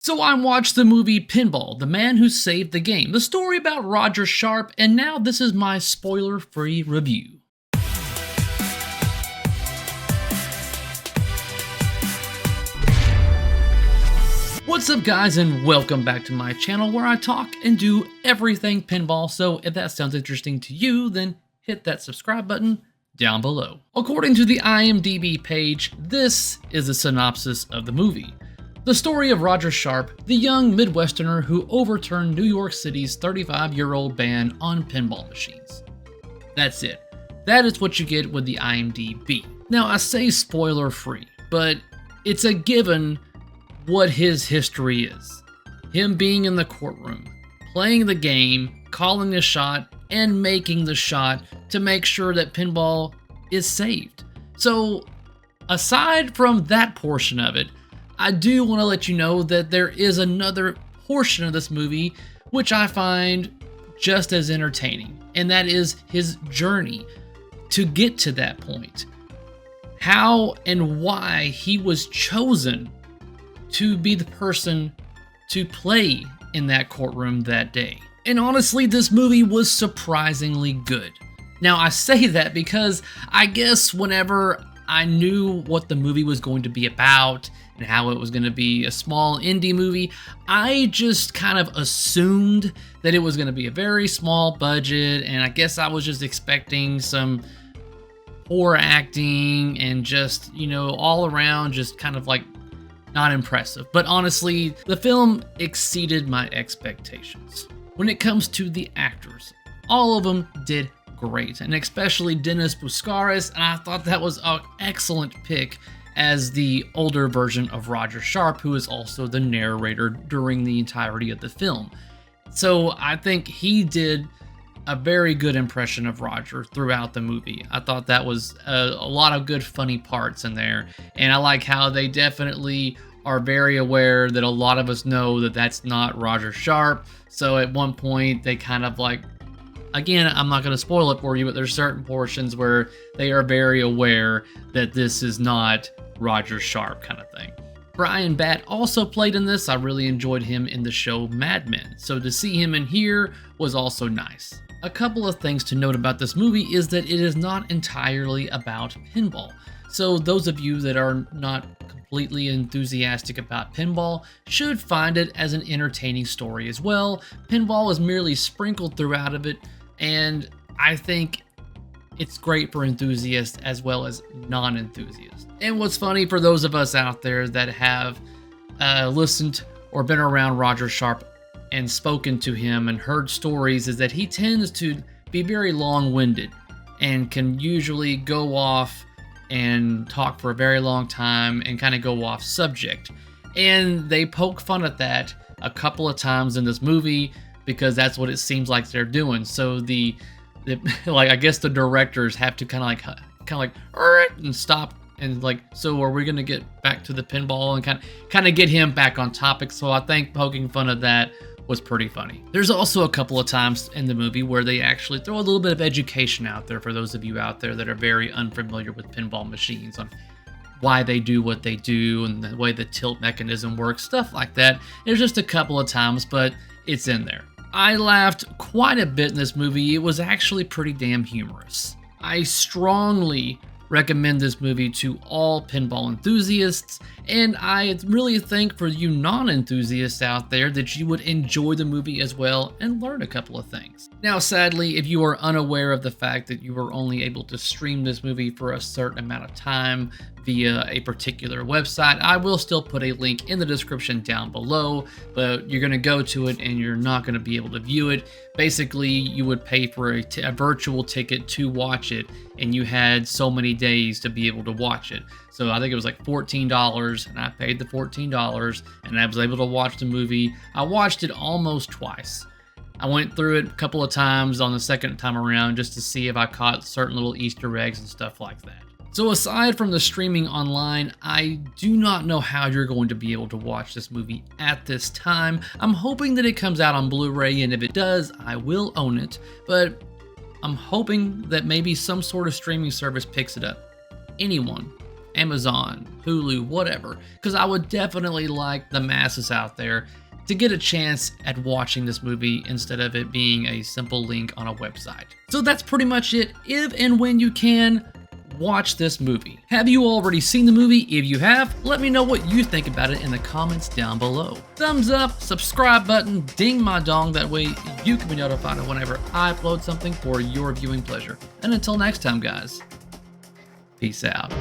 So I watched the movie Pinball, The Man Who Saved the Game, the story about Roger Sharpe, and now this is my spoiler-free review. What's up guys, and welcome back to my channel where I talk and do everything pinball. So if that sounds interesting to you, then hit that subscribe button down below. According to the IMDb page, this is a synopsis of the movie. The story of Roger Sharpe, the young Midwesterner who overturned New York City's 35-year-old ban on pinball machines. That's it. That is what you get with the IMDb. Now I say spoiler-free, but it's a given what his history is. Him being in the courtroom, playing the game, calling the shot, and making the shot to make sure that pinball is saved. So aside from that portion of it, I do want to let you know that there is another portion of this movie which I find just as entertaining, and that is his journey to get to that point. How and why he was chosen to be the person to play in that courtroom that day. And honestly, this movie was surprisingly good. Now I say that because I guess whenever I knew what the movie was going to be about and how it was going to be a small indie movie, I just kind of assumed that it was going to be a very small budget, and I guess I was just expecting some poor acting and just, you know, all around just kind of like not impressive. But honestly, the film exceeded my expectations. When it comes to the actors, all of them did great, and especially Dennis Buskaris, and I thought that was an excellent pick as the older version of Roger Sharpe, who is also the narrator during the entirety of the film. So I think he did a very good impression of Roger throughout the movie. I thought that was a lot of good funny parts in there, and I like how they definitely are very aware that a lot of us know that that's not Roger Sharpe. So at one point they kind of like, again, I'm not going to spoil it for you, but there's certain portions where they are very aware that this is not Roger Sharpe kind of thing. Brian Batt also played in this. I really enjoyed him in the show Mad Men, so to see him in here was also nice. A couple of things to note about this movie is that it is not entirely about pinball. So those of you that are not completely enthusiastic about pinball should find it as an entertaining story as well. Pinball is merely sprinkled throughout of it, and I think it's great for enthusiasts as well as non-enthusiasts. And what's funny for those of us out there that have listened or been around Roger Sharpe and spoken to him and heard stories is that he tends to be very long-winded and can usually go off and talk for a very long time and kind of go off subject. And they poke fun at that a couple of times in this movie because that's what it seems like they're doing. So the like, I guess the directors have to kind of like and stop and like, so are we gonna get back to the pinball and kind of get him back on topic? So I think poking fun at that was pretty funny. There's also a couple of times in the movie where they actually throw a little bit of education out there for those of you out there that are very unfamiliar with pinball machines on why they do what they do and the way the tilt mechanism works, stuff like that. There's just a couple of times, but it's in there. I laughed quite a bit in this movie. It was actually pretty damn humorous. I strongly recommend this movie to all pinball enthusiasts, and I really think for you non-enthusiasts out there that you would enjoy the movie as well and learn a couple of things. Now sadly, if you are unaware of the fact that you were only able to stream this movie for a certain amount of time via a particular website, I will still put a link in the description down below, but you're going to go to it and you're not going to be able to view it. Basically, you would pay for a virtual ticket to watch it, and you had so many days to be able to watch it. So I think it was like $14, and I paid the $14, and I was able to watch the movie. I watched it almost twice. I went through it a couple of times on the second time around just to see if I caught certain little Easter eggs and stuff like that. So aside from the streaming online, I do not know how you're going to be able to watch this movie at this time. I'm hoping that it comes out on Blu-ray, and if it does, I will own it, but I'm hoping that maybe some sort of streaming service picks it up. Anyone Amazon, Hulu, whatever, because I would definitely like the masses out there to get a chance at watching this movie instead of it being a simple link on a website. So that's pretty much it. If and when you can, watch this movie. Have you already seen the movie? If you have, let me know what you think about it in the comments down below. Thumbs up, subscribe button, ding my dong, that way you can be notified of whenever I upload something for your viewing pleasure. And until next time, guys, peace out.